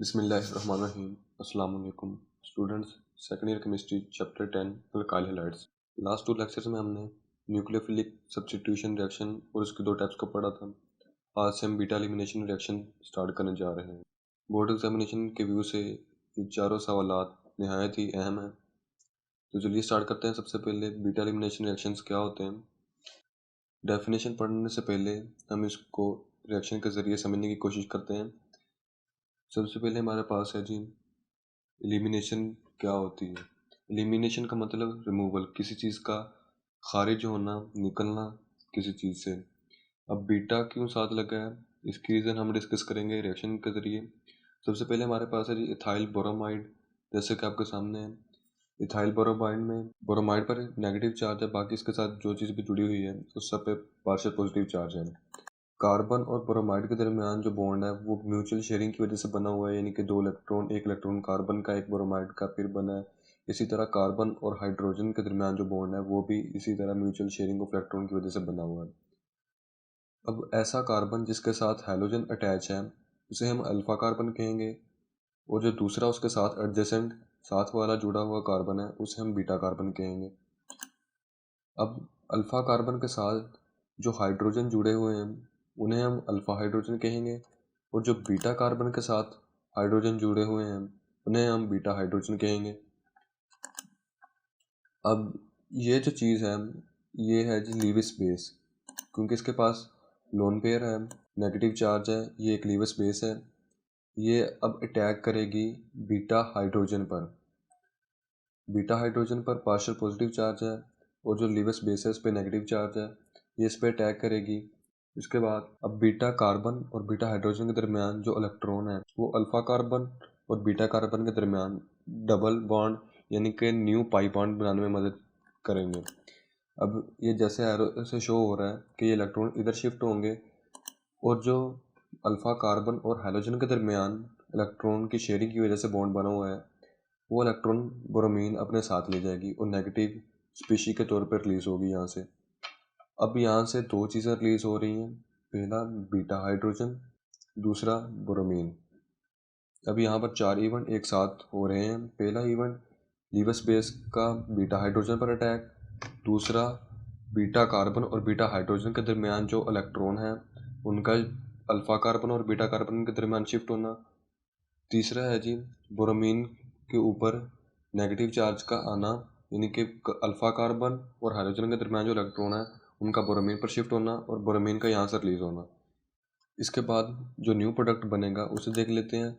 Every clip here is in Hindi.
बिस्मिल्लाहिर्रहमानिर्रहीम। अस्सलाम वालेकुम students. Second year chemistry chapter 10 alkyl halides. Last 2 lectures में हमने न्यूक्लियोफिलिक सब्स्टिट्यूशन रिएक्शन और उसके 2 टाइप्स को पढ़ा था। आज से हम बीटा एलिमिनेशन रिएक्शन स्टार्ट करने जा रहे हैं। बोर्ड एग्जामिनेशन के व्यू से ये चारों सवालात निहायत ही अहम हैं। तो चलिए स्टार्ट करते हैं। सबसे पहले बीटा एलिमिनेशन रिएक्शंस क्या होते हैं। डेफिनेशन पढ़ने से पहले हम इसको रिएक्शन के ज़रिए समझने की कोशिश करते हैं। सबसे पहले हमारे पास है जी एलिमिनेशन क्या होती है। एलिमिनेशन का मतलब रिमूवल, किसी चीज़ का खारिज होना, निकलना किसी चीज़ से। अब बीटा क्यों साथ लगा है, इसकी रीज़न हम डिस्कस करेंगे रिएक्शन के ज़रिए। सबसे पहले हमारे पास है जी इथाइल बोरोमाइड, जैसे कि आपके सामने है। इथाइल बोरोमाइड में बोरोमाइड पर नेगेटिव चार्ज है, बाकी इसके साथ जो चीज़ भी जुड़ी हुई है उस सब पे पार्शियल पॉजिटिव चार्ज है। कार्बन और ब्रोमाइड के दरमियान जो बॉन्ड है वो म्यूचुअल शेयरिंग की वजह से बना हुआ है, यानी कि 2 इलेक्ट्रॉन, एक इलेक्ट्रॉन कार्बन का एक ब्रोमाइड का फिर बना है। इसी तरह कार्बन और हाइड्रोजन के दरमियान जो बॉन्ड है वो भी इसी तरह म्यूचुअल शेयरिंग ऑफ इलेक्ट्रॉन की वजह से बना हुआ है। अब ऐसा कार्बन जिसके साथ हैलोजन अटैच है उसे हम अल्फा कार्बन कहेंगे, और जो दूसरा उसके साथ एडजेसेंट साथ वाला जुड़ा हुआ कार्बन है उसे हम बीटा कार्बन कहेंगे। अब अल्फा कार्बन के साथ जो हाइड्रोजन जुड़े हुए हैं उन्हें हम अल्फा हाइड्रोजन कहेंगे, और जो बीटा कार्बन के साथ हाइड्रोजन जुड़े हुए हैं उन्हें हम बीटा हाइड्रोजन कहेंगे। अब ये जो चीज़ है ये है जी लीविस बेस, क्योंकि इसके पास लोन पेयर है, नेगेटिव चार्ज है, ये एक लीविस बेस है। ये अब अटैक करेगी बीटा हाइड्रोजन पर। बीटा हाइड्रोजन पर पार्शियल पॉजिटिव चार्ज है और जो लीविस बेस है इस पर नेगेटिव चार्ज है, ये इस पर अटैक करेगी। इसके बाद अब बीटा कार्बन और बीटा हाइड्रोजन के दरमियान जो इलेक्ट्रॉन है वो अल्फा कार्बन और बीटा कार्बन के दरमियान डबल बॉन्ड यानी कि न्यू पाई बॉन्ड बनाने में मदद करेंगे। अब ये जैसे एरो से शो हो रहा है कि ये इलेक्ट्रॉन इधर शिफ्ट होंगे, और जो अल्फा कार्बन और हाइड्रोजन के दरमियान इलेक्ट्रॉन की शेयरिंग की वजह से बॉन्ड बना हुआ है वो इलेक्ट्रॉन ब्रोमीन अपने साथ ले जाएगी और नेगेटिव स्पीशी के तौर पर रिलीज होगी यहाँ से। अब यहाँ से 2 चीज़ें रिलीज हो रही हैं, पहला बीटा हाइड्रोजन, दूसरा ब्रोमीन। अब यहाँ पर 4 इवेंट एक साथ हो रहे हैं। पहला इवेंट लीविस बेस का बीटा हाइड्रोजन पर अटैक, दूसरा बीटा कार्बन और बीटा हाइड्रोजन के दरमियान जो इलेक्ट्रॉन है उनका अल्फा कार्बन और बीटा कार्बन के दरमियान शिफ्ट होना, तीसरा है जी ब्रोमीन के ऊपर नेगेटिव चार्ज का आना, यानी कि अल्फा कार्बन और हाइड्रोजन के दरमियान जो इलेक्ट्रॉन है उनका ब्रोमीन पर शिफ्ट होना और ब्रोमीन का यहाँ से रिलीज होना। इसके बाद जो न्यू प्रोडक्ट बनेगा उसे देख लेते हैं।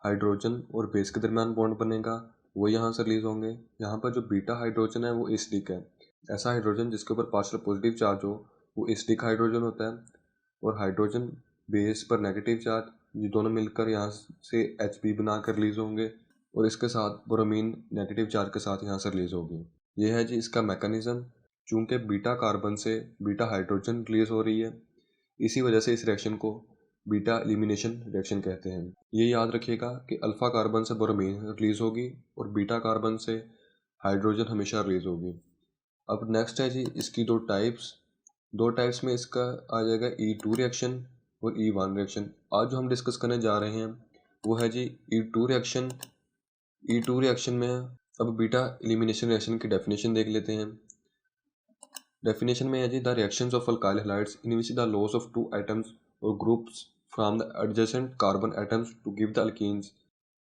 हाइड्रोजन और बेस के दरमियान बॉन्ड बनेगा, वो यहाँ से रिलीज होंगे। यहाँ पर जो बीटा हाइड्रोजन है वो एसिडिक है। ऐसा हाइड्रोजन जिसके ऊपर पार्शियल पॉजिटिव चार्ज हो वो एसिडिक हाइड्रोजन होता है, और हाइड्रोजन बेस पर नेगेटिव चार्ज, ये दोनों मिलकर यहाँ से Hb बना कर रिलीज होंगे, और इसके साथ ब्रोमीन नेगेटिव चार्ज के साथ यहाँ से रिलीज होगी। ये है जी इसका मैकेनिज्म। चूँकि बीटा कार्बन से बीटा हाइड्रोजन रिलीज हो रही है, इसी वजह से इस रिएक्शन को बीटा एलिमिनेशन रिएक्शन कहते हैं। ये याद रखिएगा कि अल्फा कार्बन से ब्रोमीन रिलीज होगी और बीटा कार्बन से हाइड्रोजन हमेशा रिलीज होगी। अब नेक्स्ट है जी इसकी 2 टाइप्स में इसका आ जाएगा E2 रिएक्शन और E1 रिएक्शन। आज जो हम डिस्कस करने जा रहे हैं वो है जी E2 रिएक्शन। E2 रिएक्शन में अब बीटा एलिमिनेशन रिएक्शन की डेफिनेशन देख लेते हैं। डेफिनेशन में है जी the reactions of alkyl halides in which the loss of 2 atoms और groups from the adjacent carbon atoms to give the alkenes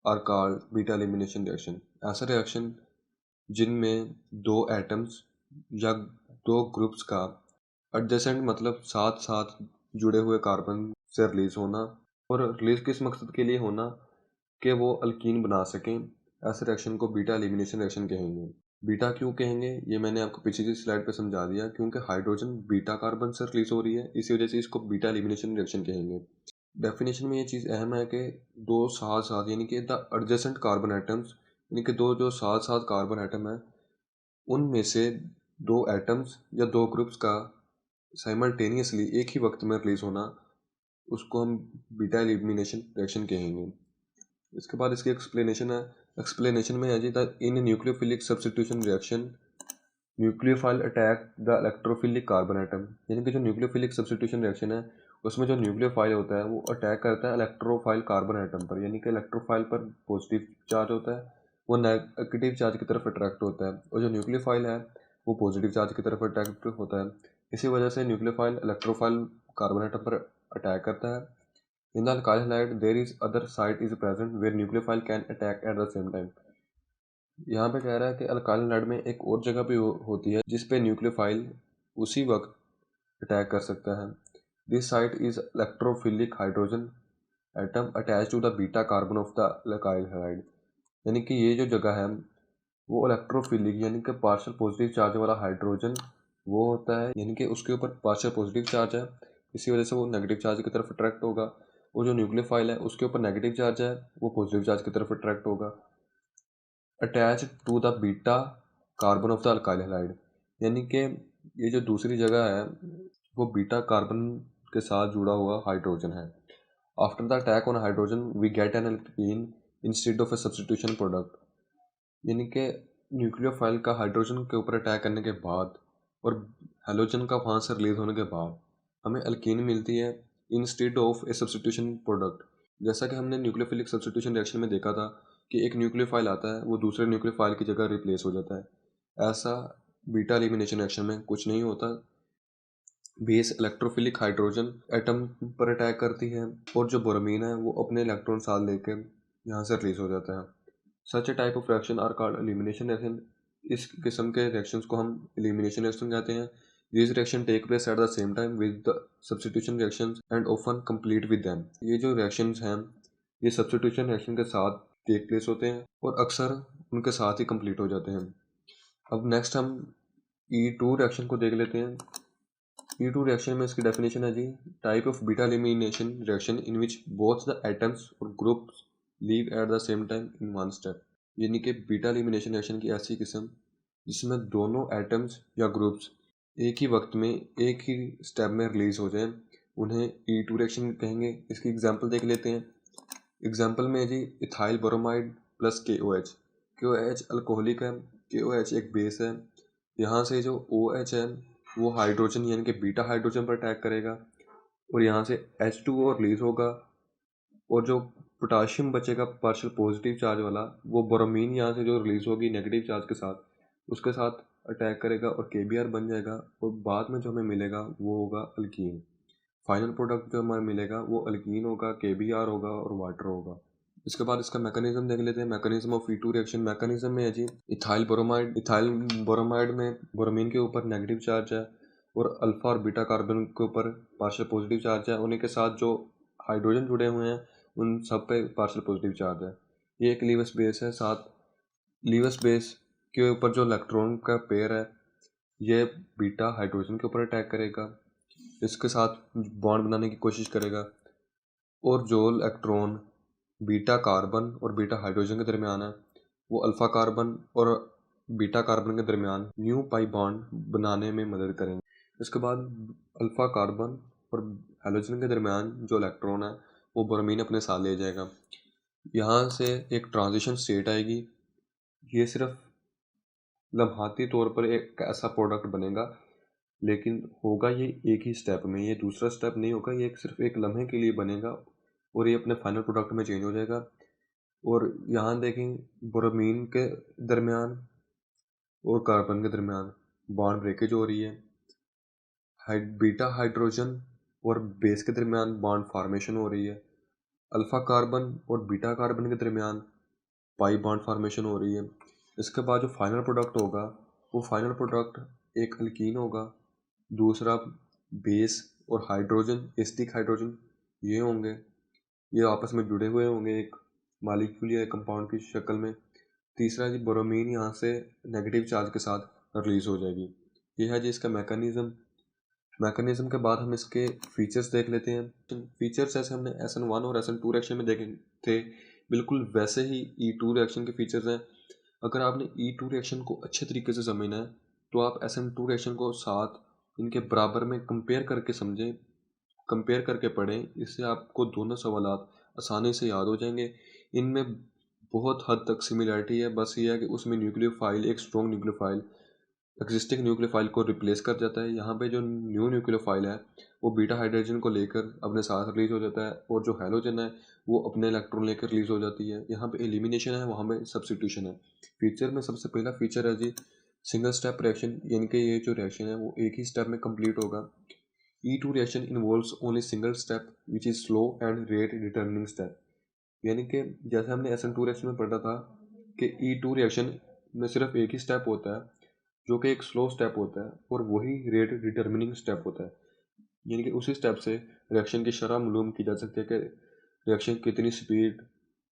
are called beta elimination reaction. ऐसा रिएक्शन जिनमें 2 एटम्स या 2 ग्रुप्स का एडजेसेंट मतलब साथ साथ जुड़े हुए कार्बन से रिलीज होना, और रिलीज किस मकसद के लिए होना कि वो अल्कीन बना सकें, ऐसे रिएक्शन को बीटा एलिमिनेशन रिएक्शन कहेंगे। बीटा क्यों कहेंगे ये मैंने आपको पिछली की स्लाइड पे समझा दिया, क्योंकि हाइड्रोजन बीटा कार्बन से रिलीज हो रही है, इसी वजह से इसको बीटा एलिमिनेशन रिएक्शन कहेंगे। डेफिनेशन में ये चीज़ अहम है कि 2 साथ साथ यानी कि द एडजेसेंट कार्बन एटम्स, यानी कि 2 जो साथ साथ कार्बन एटम है उनमें से 2 एटम्स या 2 ग्रुप्स का साइमल्टेनियसली एक ही वक्त में रिलीज होना, उसको हम बीटा एलिमिनेशन रिएक्शन कहेंगे। इसके बाद इसकी एक्सप्लेनेशन है। एक्सप्लेनेशन में है जी the in nucleophilic substitution reaction nucleophile attack the electrophilic carbon atom, यानी कि जो न्यूक्लियोफिलिक सब्स्टिट्यूशन रिएक्शन है उसमें जो न्यूक्लियोफाइल होता है वो अटैक करता है इलेक्ट्रोफाइल कार्बन एटम पर, यानी कि इलेक्ट्रोफाइल पर पॉजिटिव चार्ज होता है, वो नेगेटिव चार्ज की तरफ अट्रैक्ट होता है, और जो न्यूक्लियोफाइल है वो पॉजिटिव चार्ज की तरफ अट्रैक्ट होता है। इसी वजह से न्यूक्लियोफाइल इलेक्ट्रोफाइल कार्बन एटम पर अटैक करता है। In the alkyl halide there is other site is present where nucleophile can attack at the same time. यहाँ पे कह रहा है कि अल्काइल हैलाइड में एक और जगह भी होती है जिस पे न्यूक्लियोफाइल उसी वक्त अटैक कर सकता है। This site is electrophilic hydrogen atom attach to the beta carbon of the alkyl halide. यानी कि ये जो जगह है वो इलेक्ट्रोफिलिक यानी कि पार्शियल पॉजिटिव चार्ज वाला हाइड्रोजन वो होता है, यानी कि उसके ऊपर पार्शियल पॉजिटिव चार्ज है, इसी वजह से वो नेगेटिव चार्ज की तरफ अट्रैक्ट होगा। वो जो न्यूक्लियोफाइल है उसके ऊपर नेगेटिव चार्ज है, वो पॉजिटिव चार्ज की तरफ अट्रैक्ट होगा। Attach to the beta carbon of the alkyl halide, यानी कि ये जो दूसरी जगह है वो बीटा कार्बन के साथ जुड़ा हुआ हाइड्रोजन है। After the attack on hydrogen we get an alkene instead of a substitution product, यानी कि न्यूक्लियोफाइल का हाइड्रोजन के ऊपर अटैक करने के बाद और हैलोजन का वहाँ से रिलीज होने के बाद हमें अल्कीन मिलती है instead of a substitution product. जैसा कि हमने न्यूक्लियोफिलिक सब्स्टिट्यूशन रिएक्शन में देखा था कि एक न्यूक्लियोफाइल आता है वो दूसरे न्यूक्लियोफाइल की जगह रिप्लेस हो जाता है, ऐसा बीटा एलिमिनेशन रिएक्शन में कुछ नहीं होता। बेस इलेक्ट्रोफिलिक हाइड्रोजन एटम पर अटैक करती है और जो बोरोमीन है वो अपने इलेक्ट्रॉन साथ लेकर यहाँ से रिलीज हो जाता है। Such a type of reaction are called elimination reaction. इस किस्म के रिएक्शंस को हम एलिमिनेशन रिएक्शन कहते हैं। This reaction take place at the same time with the substitution reactions and often complete with them. ये जो रिएक्शंस हैं ये सब्स्टिट्यूशन रिएक्शन के साथ टेक प्लेस होते हैं और अक्सर उनके साथ ही कंप्लीट हो जाते हैं। अब नेक्स्ट हम E2 रिएक्शन को देख लेते हैं। E2 रिएक्शन में इसकी डेफिनेशन है जी, type of beta elimination reaction in which both the atoms और groups leave at the same time in one step, यानी कि बीटा एलिमिनेशन रिएक्शन की ऐसी किस्म जिसमें दोनों एटम्स या ग्रुप्स एक ही वक्त में एक ही स्टेप में रिलीज हो जाएं, उन्हें E2 रिएक्शन कहेंगे। इसकी एग्जांपल देख लेते हैं। एग्जांपल में है जी ethyl bromide plus KOH। KOH alcoholic है, KOH एक बेस है। यहाँ से जो OH है वो हाइड्रोजन यानी कि बीटा हाइड्रोजन पर अटैक करेगा और यहाँ से H2O रिलीज होगा, और जो पोटाशियम बचेगा पार्शियल पॉजिटिव चार्ज वाला वो बोरोमीन यहाँ से जो रिलीज होगी नेगेटिव चार्ज के साथ उसके साथ अटैक करेगा और KBr बन जाएगा, और बाद में जो हमें मिलेगा वो होगा अल्कीन। फाइनल प्रोडक्ट जो हमें मिलेगा वो अल्कीन होगा, KBr होगा और वाटर होगा। इसके बाद इसका मैकेनिज्म देख लेते हैं। Mechanism of E2 reaction mechanism में है जी इथाइल बोरोमाइड में बोरोमीन के ऊपर नेगेटिव चार्ज है और अल्फा और बीटा कार्बन के ऊपर पार्शियल पॉजिटिव चार्ज है, उन्हीं के साथ जो हाइड्रोजन जुड़े हुए हैं उन सब पे पार्शियल पॉजिटिव चार्ज है। ये एक लीवस बेस है, साथ लीवस बेस के ऊपर जो इलेक्ट्रॉन का पेयर है ये बीटा हाइड्रोजन के ऊपर अटैक करेगा, इसके साथ बॉन्ड बनाने की कोशिश करेगा, और जो इलेक्ट्रॉन बीटा कार्बन और बीटा हाइड्रोजन के दरमियान है वो अल्फा कार्बन और बीटा कार्बन के दरमियान न्यू पाई बॉन्ड बनाने में मदद करेंगे। इसके बाद अल्फा कार्बन और हाइड्रोजन के दरमियान जो इलेक्ट्रॉन है वो बोरोमीन अपने साथ ले जाएगा। यहाँ से एक ट्रांजिशन स्टेट आएगी। ये सिर्फ लम्हाती तौर पर एक ऐसा प्रोडक्ट बनेगा, लेकिन होगा ये एक ही स्टेप में, ये दूसरा स्टेप नहीं होगा, ये सिर्फ एक लम्हे के लिए बनेगा और ये अपने फाइनल प्रोडक्ट में चेंज हो जाएगा। और यहाँ देखें बोरोमीन के दरमियान और कार्बन के दरमियान बॉन्ड ब्रेकेज हो रही है। बीटा हाइड्रोजन और बेस के दरमियान बॉन्ड फॉर्मेशन हो रही है। अल्फा कार्बन और बीटा कार्बन के दरमियान पाई बॉन्ड फॉर्मेशन हो रही है। इसके बाद जो फाइनल प्रोडक्ट होगा वो फाइनल प्रोडक्ट एक अल्कीन होगा, दूसरा बेस और हाइड्रोजन एसिटिक हाइड्रोजन ये होंगे, ये आपस में जुड़े हुए होंगे एक मालिक्यूल या कंपाउंड की शक्ल में। तीसरा जी बोरोमीन यहाँ से नेगेटिव चार्ज के साथ रिलीज हो जाएगी। ये है जी इसका मैकेनिज्म के बाद हम इसके फीचर्स देख लेते हैं। फीचर्स जैसे हमने SN1 और SN2 रिएक्शन में देखे थे बिल्कुल वैसे ही E2 रिएक्शन के फीचर्स हैं। अगर आपने E2 रिएक्शन को अच्छे तरीके से समझना है तो आप SN2 रिएक्शन को साथ इनके बराबर में कंपेयर करके समझें, कंपेयर करके पढ़ें, इससे आपको दोनों सवालात आसानी से याद हो जाएंगे। इनमें बहुत हद तक सिमिलरिटी है, बस ये है कि उसमें न्यूक्लियोफाइल एक स्ट्रॉन्ग न्यूक्लियोफाइल एग्जिस्टिंग न्यूक्लियोफाइल को रिप्लेस कर जाता है। यहाँ पे जो न्यू न्यूक्लियोफाइल है वो बीटा हाइड्रोजन को लेकर अपने साथ रिलीज हो जाता है, और जो हैलोजन है वो अपने इलेक्ट्रॉन लेकर रिलीज हो जाती है। यहाँ पे एलिमिनेशन है, वहाँ पे सब्स्टिट्यूशन है। फीचर में सबसे पहला फीचर है जी सिंगल स्टेप रिएक्शन, यानी कि ये जो रिएक्शन है वो एक ही स्टेप में कंप्लीट होगा। E2 reaction involves only single step which is slow and rate determining step, यानी कि जैसे हमने SN2 रिएक्शन में पढ़ा था कि E2 रिएक्शन में सिर्फ एक ही स्टेप होता है जो कि एक स्लो स्टेप होता है, और वही रेट डिटर्मिनिंग स्टेप होता है, यानी कि उसी स्टेप से रिएक्शन की शरह मालूम की जा सकती है कि रिएक्शन कितनी स्पीड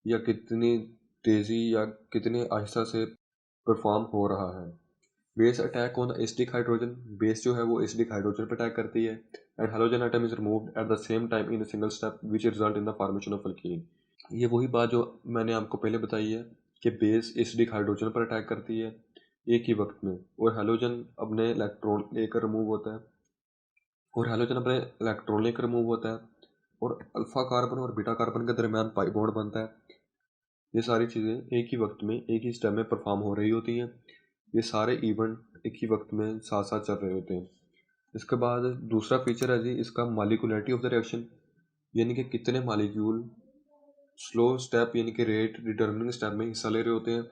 या कितनी तेज़ी या कितने आहिस्ता से परफॉर्म हो रहा है। Base attack on acidic hydrogen, base जो है वो एसिडिक हाइड्रोजन पर अटैक करती है, and hydrogen atom is removed eight the same time in a single step which result in the formation of alkyne. ये वही बात जो मैंने आपको पहले बताई है कि बेस एसिडिक हाइड्रोजन पर अटैक करती है एक ही वक्त में, और हाइड्रोजन अपने इलेक्ट्रॉन लेकर रिमूव होता है, और अल्फा कार्बन और बीटा कार्बन के दरमियान पाई बॉन्ड बनता है। ये सारी चीज़ें एक ही वक्त में एक ही स्टेप में परफॉर्म हो रही होती हैं। ये सारे इवेंट एक ही वक्त में साथ साथ चल रहे होते हैं। इसके बाद दूसरा फीचर है जी इसका मॉलिक्यूलरिटी ऑफ द रिएक्शन, यानी कि कितने मॉलिक्यूल स्लो स्टेप यानी कि रेट डिटर्मिनिंग स्टेप में हिस्सा ले रहे होते हैं।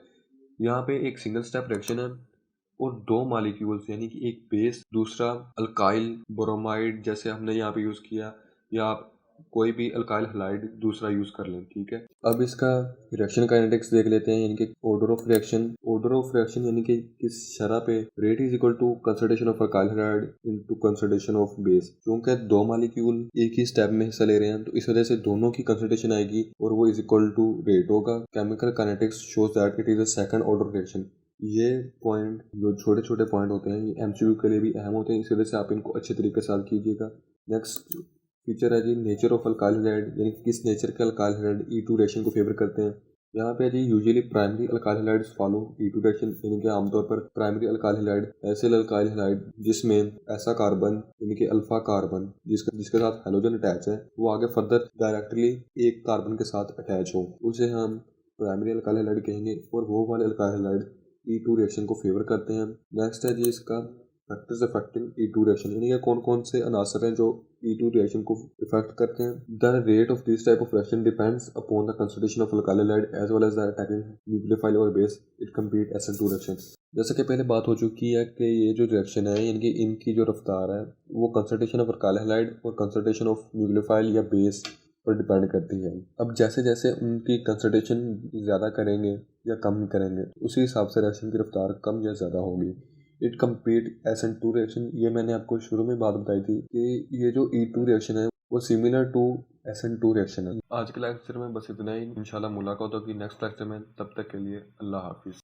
यहाँ पे एक सिंगल स्टेप रिएक्शन है और दो मॉलिक्यूल्स यानी कि एक बेस दूसरा अल्काइल ब्रोमाइड जैसे हमने यहाँ पे यूज़ किया, या आप कोई भी अल्काइल हैलाइड दूसरा यूज़ कर लें, ठीक है। अब इसका रिएक्शन काइनेटिक्स देख लेते हैं, यानी कि ऑर्डर ऑफ रिएक्शन यानी कि किस शरह पे rate is equal to concentration of alkyl halide into concentration of base. क्योंकि दो मॉलिक्यूल एक ही स्टेप में हिस्सा ले रहे हैं तो इस वजह से दोनों की कंसंट्रेशन आएगी और वो इज इक्वल टू रेट होगा। Chemical kinetics shows that it is a second order reaction. ये पॉइंट जो छोटे छोटे पॉइंट होते हैं ये MCQ के लिए भी अहम होते हैं, इस वजह से आप इनको अच्छे तरीके से हल कीजिएगा। नेक्स्ट फीचर है जी नेचर ऑफ अल्काइल हैलाइड, यानी किस नेचर के अल्काइल हैलाइड E2 रिएक्शन को फेवर करते हैं। यहाँ पे जी usually primary alkyl halides follow E2 reaction, यानी कि आमतौर पर प्राइमरी अल्काइल हैलाइड ऐसे अल्काइल हैलाइड जिसमें ऐसा कार्बन यानी कि अल्फा कार्बन जिसके साथ हैलोजन अटैच है वो आगे फर्दर डायरेक्टली एक कार्बन के साथ अटैच हो, उसे हम प्राइमरी अल्काइल हैलाइड कहेंगे, और वो वाले अल्काइल हैलाइड E2 रिएक्शन को फेवर करते हैं। नेक्स्ट है जी इसका फैक्टर्स अफेक्टिंग E2 रिएक्शन, यानी कि कौन कौन से अनासर हैं जो E2 रिएक्शन को इफेक्ट करते हैं। The rate of this type of reaction depends upon the concentration of alkyl halide as well as the attacking nucleophile और base it complete SN2 reaction. जैसे कि पहले बात हो चुकी है कि ये जो रिएक्शन है यानी कि इनकी जो रफ्तार है वो कंसंट्रेशन ऑफ अल्काइल हैलाइड और कंसंट्रेशन ऑफ न्यूक्लियोफाइल या बेस पर डिपेंड करती है। अब जैसे जैसे उनकी कंसंट्रेशन ज़्यादा करेंगे या कम करेंगे उसी हिसाब से रिएक्शन की रफ्तार कम या ज़्यादा होगी। इट कम्प्लीट SN2 रिएक्शन, ये मैंने आपको शुरू में बात बताई थी कि ये जो E2 रिएक्शन है वो सिमिलर टू SN2 रिएक्शन है। आज के लेक्चर में बस इतना ही, इंशाल्लाह मुलाकात होगी नेक्स्ट लेक्चर में, तब तक के लिए अल्लाह हाफिज़।